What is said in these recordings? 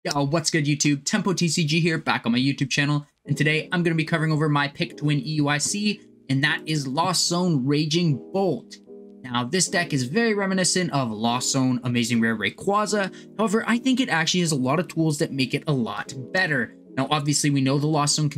Yo, what's good YouTube? Tempo TCG here, back on my YouTube channel, and today I'm going to be covering over my pick to win EUIC, and that is Lost Zone Raging Bolt. Now, this deck is very reminiscent of Lost Zone Amazing Rare Rayquaza, however, I think it actually has a lot of tools that make it a lot better. Now, obviously, we know the Lost Zone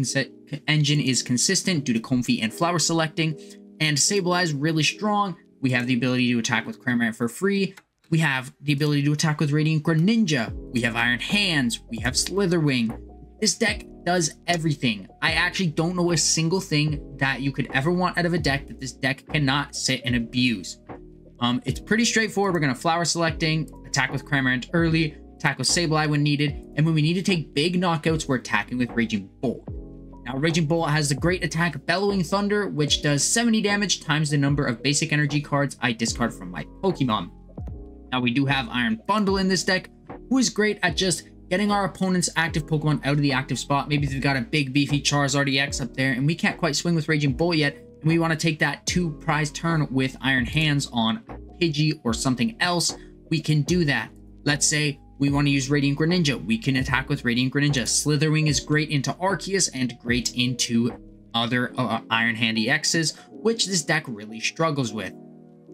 engine is consistent due to Comfey and Flower selecting, and Sableye is really strong. We have the ability to attack with Cramorant for free. We have the ability to attack with Radiant Greninja. We have Iron Hands. We have Slither Wing. This deck does everything. I actually don't know a single thing that you could ever want out of a deck that this deck cannot sit and abuse. It's pretty straightforward. We're going to Flower selecting, attack with Cramorant early, attack with Sableye when needed, and when we need to take big knockouts, we're attacking with Raging Bolt. Now, Raging Bolt has the great attack Bellowing Thunder, which does 70 damage times the number of basic energy cards I discard from my Pokemon. Now, we do have Iron Bundle in this deck, who is great at just getting our opponent's active Pokemon out of the active spot. Maybe they've got a big beefy Charizard EX up there, and we can't quite swing with Raging Bolt yet, and we want to take that 2-prize turn with Iron Hands on Pidgey or something else. We can do that. Let's say we want to use Radiant Greninja. We can attack with Radiant Greninja. Slither Wing is great into Arceus and great into other Iron Hand EXs, which this deck really struggles with.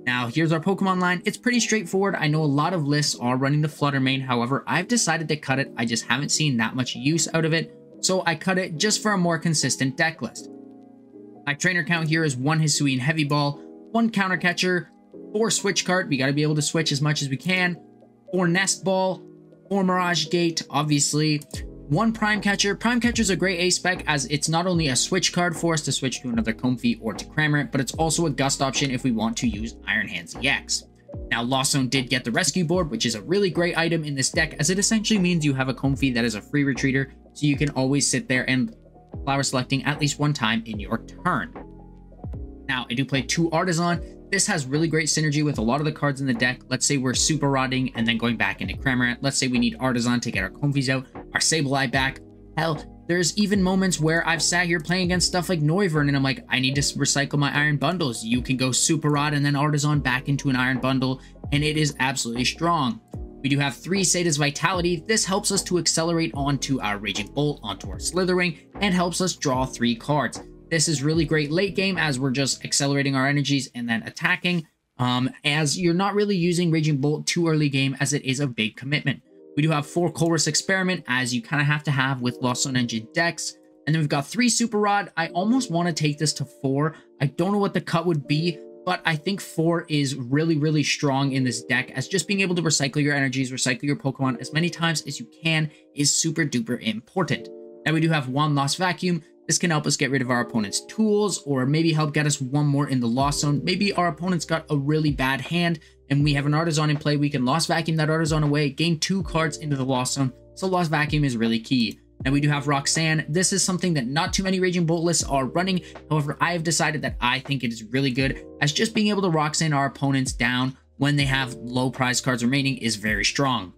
Now, here's our Pokemon line. It's pretty straightforward. I know a lot of lists are running the Flutter Mane. However, I've decided to cut it. I just haven't seen that much use out of it. So I cut it just for a more consistent deck list. My trainer count here is 1 Hisuian Heavy Ball, 1 Counter Catcher, 4 Switch Cart. We got to be able to switch as much as we can. 4 Nest Ball, 4 Mirage Gate, obviously. 1 Prime Catcher. Prime Catcher is a great ace spec as it's not only a switch card for us to switch to another Comfey or to Cramorant, but it's also a gust option if we want to use Iron Hands EX. Now, Lost Zone did get the Rescue Board, which is a really great item in this deck as it essentially means you have a Comfey that is a free retreater, so you can always sit there and flower selecting at least one time in your turn. Now, I do play 2 Artisan. This has really great synergy with a lot of the cards in the deck. Let's say we're super rodding and then going back into Cramorant. Let's say we need Artisan to get our Comfeys out, our Sableye back. Hell, there's even moments where I've sat here playing against stuff like Noivern and I'm like, I need to recycle my Iron Bundles. You can go Super Rod and then Artisan back into an Iron Bundle, and it is absolutely strong. We do have 3 Sada's Vitality. This helps us to accelerate onto our Raging Bolt, onto our Slither Wing, and helps us draw 3 cards. This is really great late game as we're just accelerating our energies and then attacking, as you're not really using Raging Bolt too early game as it is a big commitment. We do have 4 Colress Experiment as you kind of have to have with Lost Zone engine decks. And then we've got 3 Super Rod. I almost want to take this to 4. I don't know what the cut would be, but I think 4 is really, really strong in this deck as just being able to recycle your energies, recycle your Pokemon as many times as you can is super duper important. Now we do have 1 Lost Vacuum. This can help us get rid of our opponent's tools or maybe help get us 1 more in the Lost Zone. Maybe our opponent's got a really bad hand and we have an Artisan in play. We can Lost Vacuum that Artisan away, gain 2 cards into the Lost Zone. So Lost Vacuum is really key. Now we do have Roxanne. This is something that not too many Raging Bolt lists are running. However, I have decided that I think it is really good as just being able to Roxanne our opponents down when they have low prize cards remaining is very strong.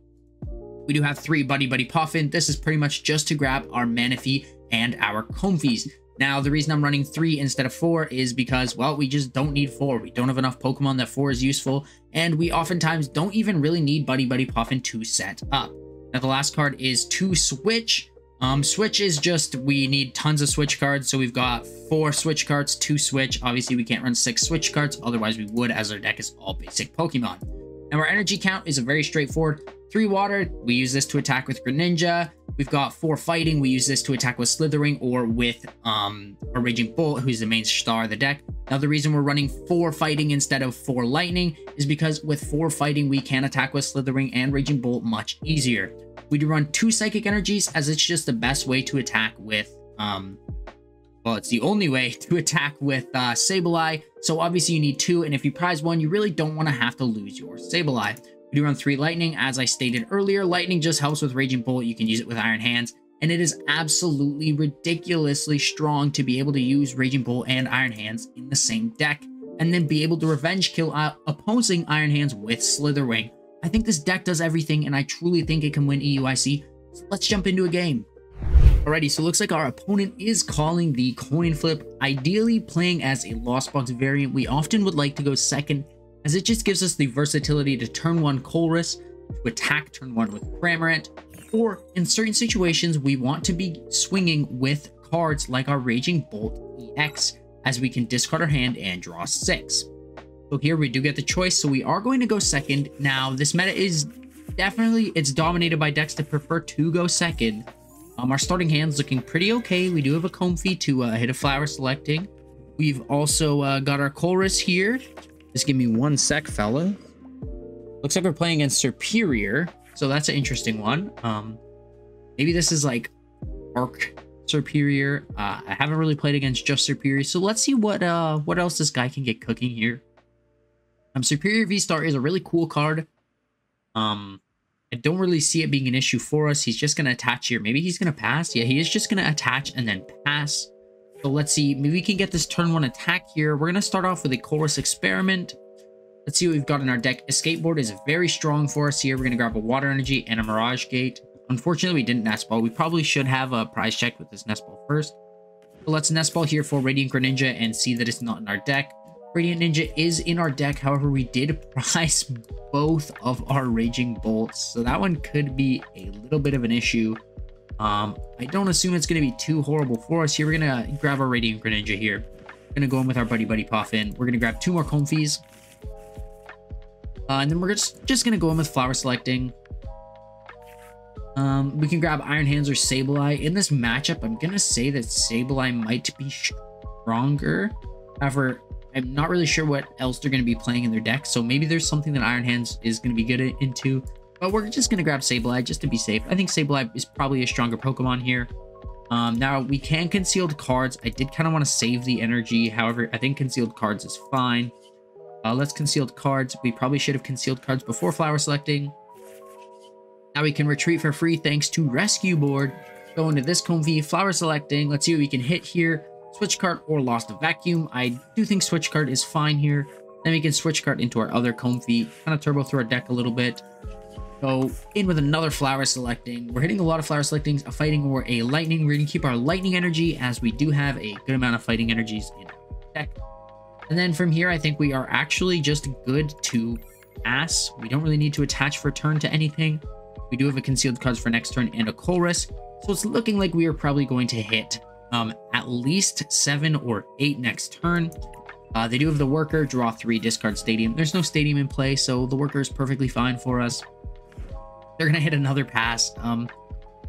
We do have 3 Buddy Buddy Puffin. This is pretty much just to grab our Manaphy and our Comfeys. Now, the reason I'm running 3 instead of 4 is because, well, we just don't need 4. We don't have enough Pokemon that 4 is useful, and we oftentimes don't even really need Buddy Buddy Puffin to set up. Now, the last card is 2 Switch. Switch is just, we need tons of Switch cards, so we've got 4 Switch cards, 2 Switch. Obviously, we can't run 6 Switch cards, otherwise we would, as our deck is all basic Pokemon. Now, our energy count is a very straightforward 3 Water. We use this to attack with Greninja. We've got 4 Fighting. We use this to attack with Slither Wing or with a Raging Bolt, who's the main star of the deck. Now, the reason we're running 4 Fighting instead of 4 Lightning is because with 4 Fighting, we can attack with Slither Wing and Raging Bolt much easier. We do run 2 Psychic Energies as it's just the best way to attack with, well, it's the only way to attack with Sableye. So obviously you need 2, and if you prize 1, you really don't want to have to lose your Sableye. We do run 3 Lightning. As I stated earlier, Lightning just helps with Raging Bolt. You can use it with Iron Hands, and it is absolutely ridiculously strong to be able to use Raging Bolt and Iron Hands in the same deck, and then be able to revenge kill opposing Iron Hands with Slither Wing. I think this deck does everything, and I truly think it can win EUIC. So let's jump into a game. Alrighty, so it looks like our opponent is calling the coin flip. Ideally playing as a Lost Box variant, we often would like to go second, as it just gives us the versatility to turn 1 Colress, to attack turn 1 with Cramorant, or in certain situations, we want to be swinging with cards like our Raging Bolt EX, as we can discard our hand and draw 6. So here we do get the choice, so we are going to go second. Now, this meta is definitely, it's dominated by decks that prefer to go second. Our starting hand's looking pretty okay. We do have a Comfey to hit a Flower Selecting. We've also got our Chorus here. Just give me 1 sec, fella. Looks like we're playing against Superior, so that's an interesting one. Maybe this is like Arc Superior. I haven't really played against just Superior, so let's see what else this guy can get cooking here. Superior V-Star is a really cool card. I don't really see it being an issue for us. He's just going to attach here. Maybe he's going to pass. Yeah, he is just going to attach and then pass. So let's see. Maybe we can get this turn 1 attack here. We're going to start off with a Chorus Experiment. Let's see what we've got in our deck. Escape Board is very strong for us here. We're going to grab a Water Energy and a Mirage Gate. Unfortunately, we didn't Nest Ball. We probably should have a prize check with this Nest Ball first. So let's Nest Ball here for Radiant Greninja and see that it's not in our deck. Radiant Ninja is in our deck. However, we did prize both of our Raging Bolts, so that one could be a little bit of an issue. I don't assume it's going to be too horrible for us here. We're going to grab our Radiant Greninja here. We're going to go in with our Buddy Puffin. We're going to grab 2 more Comfeys. And then we're just going to go in with Flower Selecting. We can grab Iron Hands or Sableye. In this matchup, I'm going to say that Sableye might be stronger. However, I'm not really sure what else they're going to be playing in their deck, so maybe there's something that Iron Hands is going to be good into. But we're just going to grab Sableye just to be safe. I think Sableye is probably a stronger Pokemon here. Now, we can Concealed Cards. I did kind of want to save the energy. However, I think Concealed Cards is fine. Let's Concealed Cards. We probably should have Concealed Cards before Flower Selecting. Now we can retreat for free thanks to Rescue Board. Go into this Comfey, Flower Selecting. Let's see what we can hit here. Switch Cart or Lost a Vacuum. I do think Switch Cart is fine here. Then we can Switch Cart into our other Comfey, kind of turbo through our deck a little bit. Go in with another Flower Selecting. We're hitting a lot of Flower Selectings, a Fighting or a Lightning. We're going to keep our Lightning energy as we do have a good amount of Fighting energies in our deck. And then from here, I think we are actually just good to pass. We don't really need to attach for turn to anything. We do have a Concealed Cards for next turn and a Chorus. So it's looking like we are probably going to hit at least 7 or 8 next turn. They do have the Worker, draw 3, discard Stadium. There's no Stadium in play, so the Worker is perfectly fine for us. They're going to hit another pass.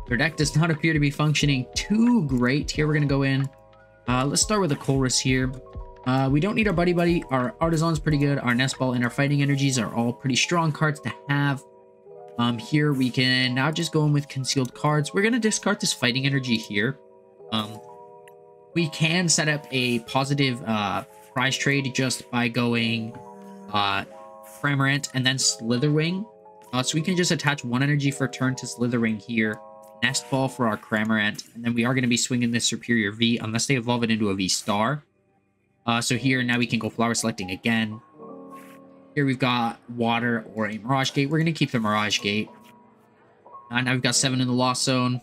Their deck does not appear to be functioning too great. Here we're going to go in. Let's start with a Chorus here. We don't need our Buddy. Our Artisan's pretty good. Our Nest Ball and our Fighting Energies are all pretty strong cards to have. Here we can now just go in with Concealed Cards. We're going to discard this Fighting Energy here. We can set up a positive prize trade just by going Cramorant and then Slither Wing. So we can just attach 1 energy for turn to Slither Wing here. Nest Ball for our Cramorant. And then we are going to be swinging this Superior V unless they evolve it into a V-Star. So here now we can go Flower Selecting again. Here we've got Water or a Mirage Gate. We're going to keep the Mirage Gate. Now we've got 7 in the Lost Zone.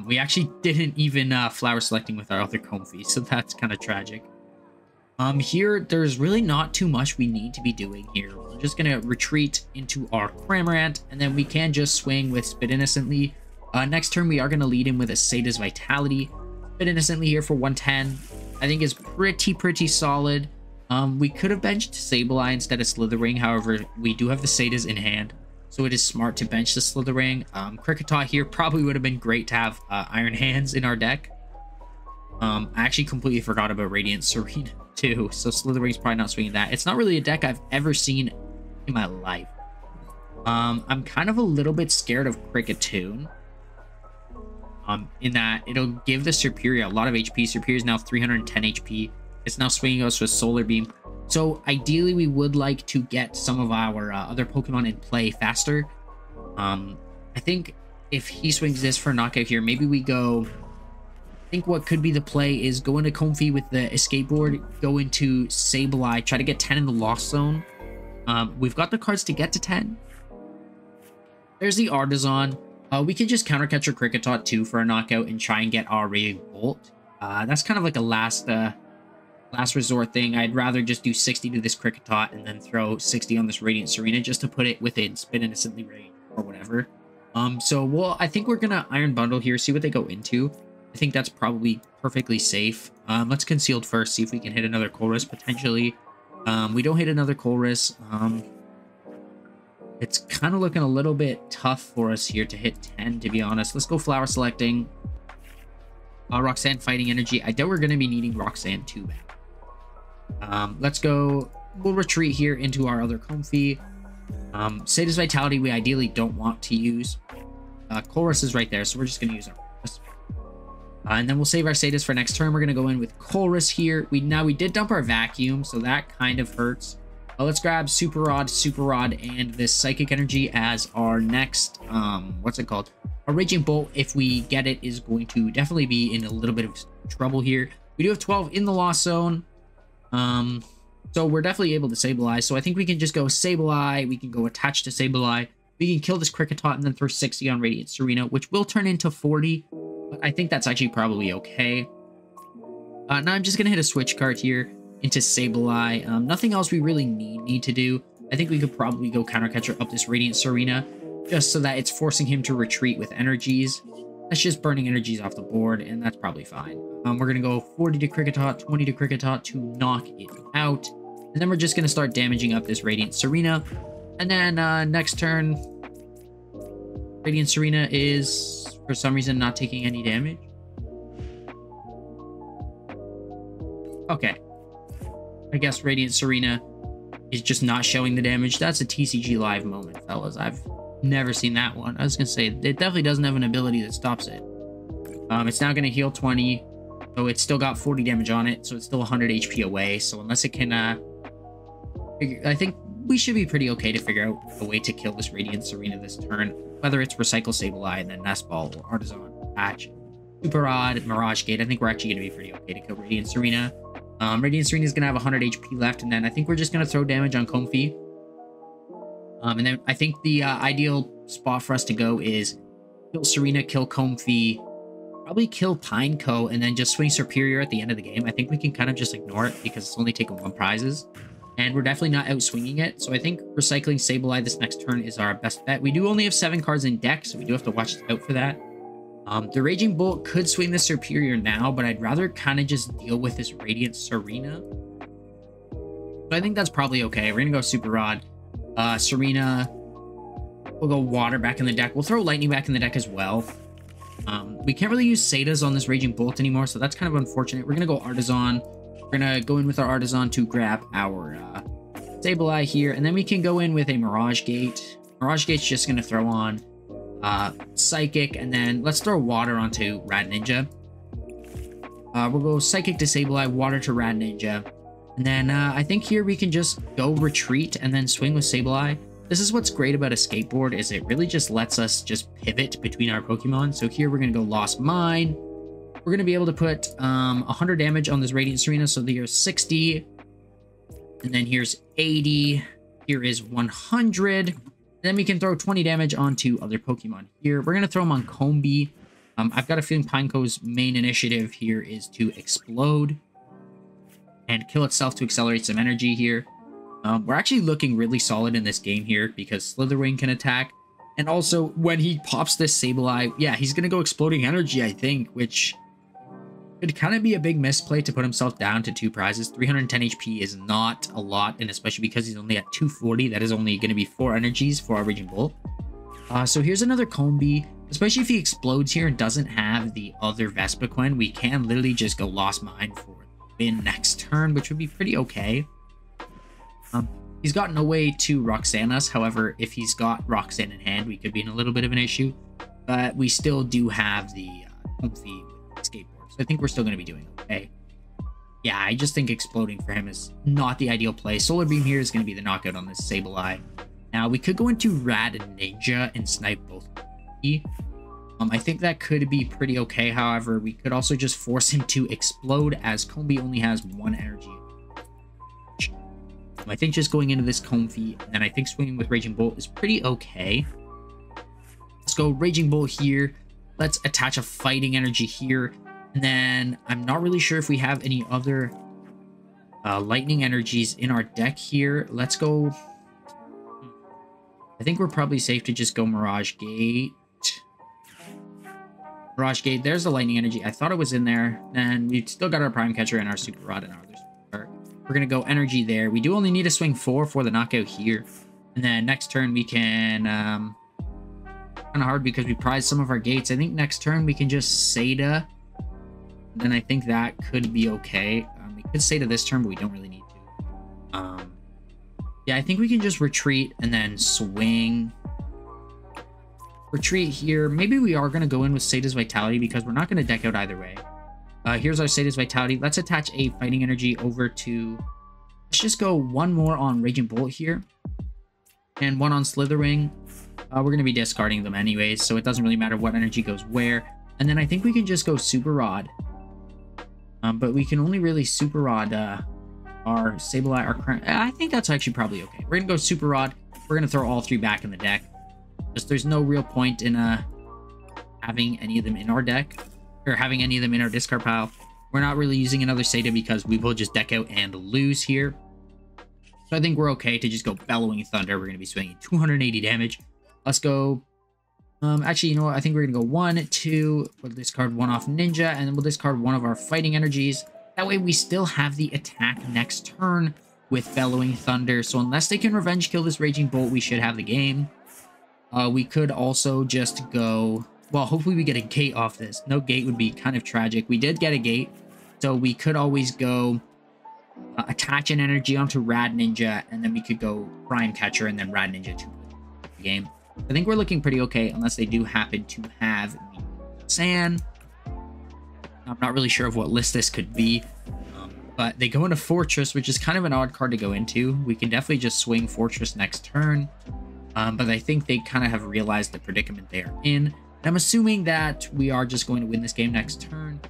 We actually didn't even Flower Selecting with our other Comfey, so that's kind of tragic. Here, there's really not too much we need to be doing here. We're just going to retreat into our Cramorant, and then we can just swing with Spit Innocently. Next turn, we are going to lead in with a Sada's Vitality. Spit Innocently here for 110. I think is pretty solid. We could have benched Sableye instead of Slither Wing. However, we do have the Sadas in hand, so it is smart to bench the Slither Wing. Kricketot here probably would have been great to have Iron Hands in our deck. I actually completely forgot about Radiant Serena too, so Slither Wing's probably not swinging that. It's not really a deck I've ever seen in my life. I'm kind of a little bit scared of Kricketot. In that it'll give the Superior a lot of HP. Superior is now 310 HP. It's now swinging us with Solar Beam. So ideally, we would like to get some of our other Pokemon in play faster. I think if he swings this for a knockout here, maybe we go... I think what could be the play is go into Comfey with the Escape Board, go into Sableye, try to get 10 in the Lost Zone. We've got the cards to get to 10. There's the Artisan. We could just counter catch our Kricketot too for a knockout and try and get our Raging Bolt. That's kind of like a last resort thing. I'd rather just do 60 to this Kricketot and then throw 60 on this Radiant Serena just to put it within Spin Innocently range or whatever. I think we're gonna Iron Bundle here, see what they go into. I think that's probably perfectly safe. Let's Concealed first, see if we can hit another Chorus potentially. We don't hit another Chorus. It's kind of looking a little bit tough for us here to hit 10, to be honest. Let's go Flower Selecting. Roxanne Fighting Energy. I doubt we're going to be needing Roxanne 2 back. Let's go. We'll retreat here into our other Comfey. Sadist Vitality we ideally don't want to use. Chorus is right there, so we're just going to use our Chorus. And then we'll save our Sadist for next turn. We're going to go in with Chorus here. We did dump our Vacuum, so that kind of hurts. Let's grab Super Rod, and this Psychic Energy as our next, what's it called? Our Raging Bolt, if we get it, is going to definitely be in a little bit of trouble here. We do have 12 in the Lost Zone. So we're definitely able to Sableye. So I think we can just go Sableye. We can go attach to Sableye. We can kill this Kricketot and then throw 60 on Radiant Serena, which will turn into 40. But I think that's actually probably okay. Now I'm just going to hit a Switch Cart here into Sableye. Nothing else we really need to do. I think we could probably go Counter Catcher up this Radiant Serena just so that it's forcing him to retreat with energies. That's just burning energies off the board, and that's probably fine. We're going to go 40 to Kricketot, 20 to Kricketot to knock it out. And then we're just going to start damaging up this Radiant Serena. And then next turn, Radiant Serena is, for some reason, not taking any damage. Okay. I guess Radiant Serena is just not showing the damage. That's a TCG live moment, fellas. I've never seen that one. I was going to say, it definitely doesn't have an ability that stops it. It's now going to heal 20. So it's still got 40 damage on it. So it's still 100 HP away. So unless it can... I think we should be pretty okay to figure out a way to kill this Radiant Serena this turn. Whether it's Recycle Sableye and then Nest Ball or Artisan Patch. Super Rod, Mirage Gate. I think we're actually going to be pretty okay to kill Radiant Serena. Radiant Serena is going to have 100 HP left, and then I think we're just going to throw damage on Comfey. And then I think the ideal spot for us to go is kill Serena, kill Comfey, probably kill Pineco, and then just swing Superior at the end of the game. I think we can kind of just ignore it because it's only taking 1 prizes. And we're definitely not outswinging it. So I think recycling Sableye this next turn is our best bet. We do only have 7 cards in deck, so we do have to watch out for that. The Raging Bolt could swing the Superior now, but I'd rather kind of just deal with this Radiant Serena. So I think that's probably okay. We're going to go Super Rod. Serena. We'll go Water back in the deck. We'll throw Lightning back in the deck as well. We can't really use Sadas on this Raging Bolt anymore, so that's kind of unfortunate. We're going to go Artisan. We're going to go in with our Artisan to grab our Sableye here, and then we can go in with a Mirage Gate. Mirage Gate's just going to throw on Psychic, and then let's throw Water onto Rad Ninja. We'll go Psychic to Sableye, Water to Rad Ninja, and then I think here we can just go Retreat and then swing with Sableye. This is what's great about a skateboard, is it really just lets us just pivot between our Pokemon. So here we're going to go Lost Mine. We're going to be able to put 100 damage on this Radiant Serena, so here's 60, and then here's 80, here is 100, and then we can throw 20 damage onto other Pokemon. Here, we're going to throw them on Comfey. I've got a feeling Pineco's main initiative here is to explode and kill itself to accelerate some energy here. We're actually looking really solid in this game here because Slither Wing can attack. And also, when he pops this Sableye, yeah, he's going to go Exploding Energy, I think, which could kind of be a big misplay to put himself down to 2 prizes. 310 HP is not a lot, and especially because he's only at 240, that is only going to be 4 energies for our Raging Bolt. So here's another Comfey. Especially if he explodes here and doesn't have the other Vespiquen, we can literally just go Lost Mine for win next turn, which would be pretty okay. He's got no way to Roxanne us. However, if he's got Roxanne in hand, we could be in a little bit of an issue. But we still do have the Comfey skateboard. So I think we're still going to be doing okay. Yeah, I just think exploding for him is not the ideal play. Solar Beam here is going to be the knockout on this Sableye. Now, we could go into Rad Ninja and snipe both. I think that could be pretty okay. However, we could also just force him to explode as Comfey only has 1 energy. I think just going into this Comfey, and I think swinging with Raging Bolt is pretty okay. Let's go Raging Bolt here. Let's attach a Fighting Energy here. And then I'm not really sure if we have any other Lightning Energies in our deck here. Let's go... I think we're probably safe to just go Mirage Gate. Mirage Gate. There's the Lightning Energy. I thought it was in there. And we've still got our Prime Catcher and our Super Rod and our other Super. We're going to go Energy there. We do only need to swing 4 for the knockout here. And then next turn we can... kind of hard because we prized some of our gates. I think next turn we can just Seda. Then I think that could be okay. We could Seda this turn, but we don't really need to. Yeah, I think we can just retreat and then swing. Retreat here. Maybe we are going to go in with Seda's Vitality because we're not going to deck out either way. Here's our Seda's Vitality. Let's attach a Fighting Energy over to... Let's just go one more on Raging Bolt here. And one on Slither Wing. We're going to be discarding them anyways, so it doesn't really matter what energy goes where. And then I think we can just go Super Rod. But we can only really Super Rod our Sableye, our Cramorant. I think that's actually probably okay. We're going to go Super Rod. We're going to throw all 3 back in the deck. Just there's no real point in having any of them in our deck. Or having any of them in our discard pile. We're not really using another Seda because we will just deck out and lose here. So I think we're okay to just go Bellowing Thunder. We're going to be swinging 280 damage. Let's go. Actually, you know what? I think we're going to go 1, 2. We'll discard 1 off Ninja, and then we'll discard 1 of our Fighting Energies. That way we still have the attack next turn with Bellowing Thunder. So unless they can Revenge Kill this Raging Bolt, we should have the game. We could also just go... Well, hopefully we get a gate off this. No gate would be kind of tragic. We did get a gate, so we could always go attach an energy onto Rad Ninja, and then we could go Prime Catcher and then Rad Ninja to the game. I think we're looking pretty okay, unless they do happen to have Sand. I'm not really sure of what list this could be, but they go into Fortress, which is kind of an odd card to go into. We can definitely just swing Fortress next turn, but I think they kind of have realized the predicament they are in. I'm assuming that we are just going to win this game next turn.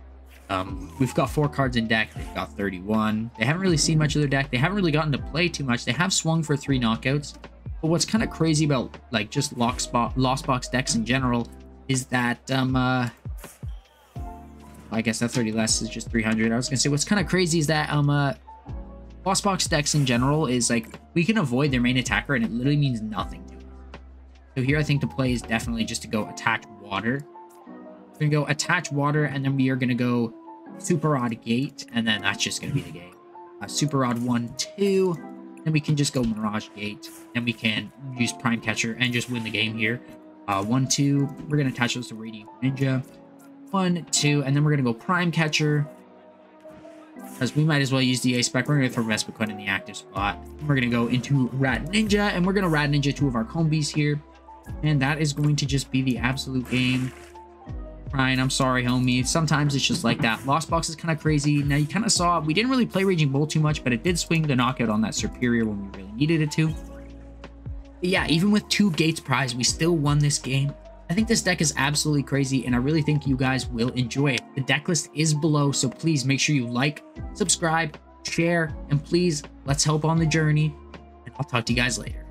We've got 4 cards in deck. They've got 31. They haven't really seen much of their deck. They haven't really gotten to play too much. They have swung for 3 knockouts. But what's kind of crazy about like just Lost Box decks in general is that I guess that 30 less is just 300. I was gonna say what's kind of crazy is that Lost Box decks in general is like we can avoid their main attacker and it literally means nothing to us. So here I think the play is definitely just to go attach water. We're gonna go attach water, and then we are gonna go Super Rod Gate, and then that's just gonna be the game. Super Rod 1, 2, then we can just go Mirage Gate, and we can use Prime Catcher and just win the game here. 1, 2, we're gonna attach those to Radiant Greninja. 1, 2, and then we're gonna go Prime Catcher, because we might as well use the A-Spec. We're gonna throw Vespiquen in the active spot. We're gonna go into Rad Ninja, and we're gonna Rad Ninja 2 of our Combees here. And that is going to just be the absolute game. Ryan, I'm sorry, homie. Sometimes it's just like that. Lost Box is kind of crazy. Now, you kind of saw, we didn't really play Raging Bull too much, but it did swing the knockout on that Superior when we really needed it to. But yeah, even with 2 gates prize, we still won this game. I think this deck is absolutely crazy, and I really think you guys will enjoy it. The deck list is below, so please make sure you like, subscribe, share, and please, let's help on the journey. And I'll talk to you guys later.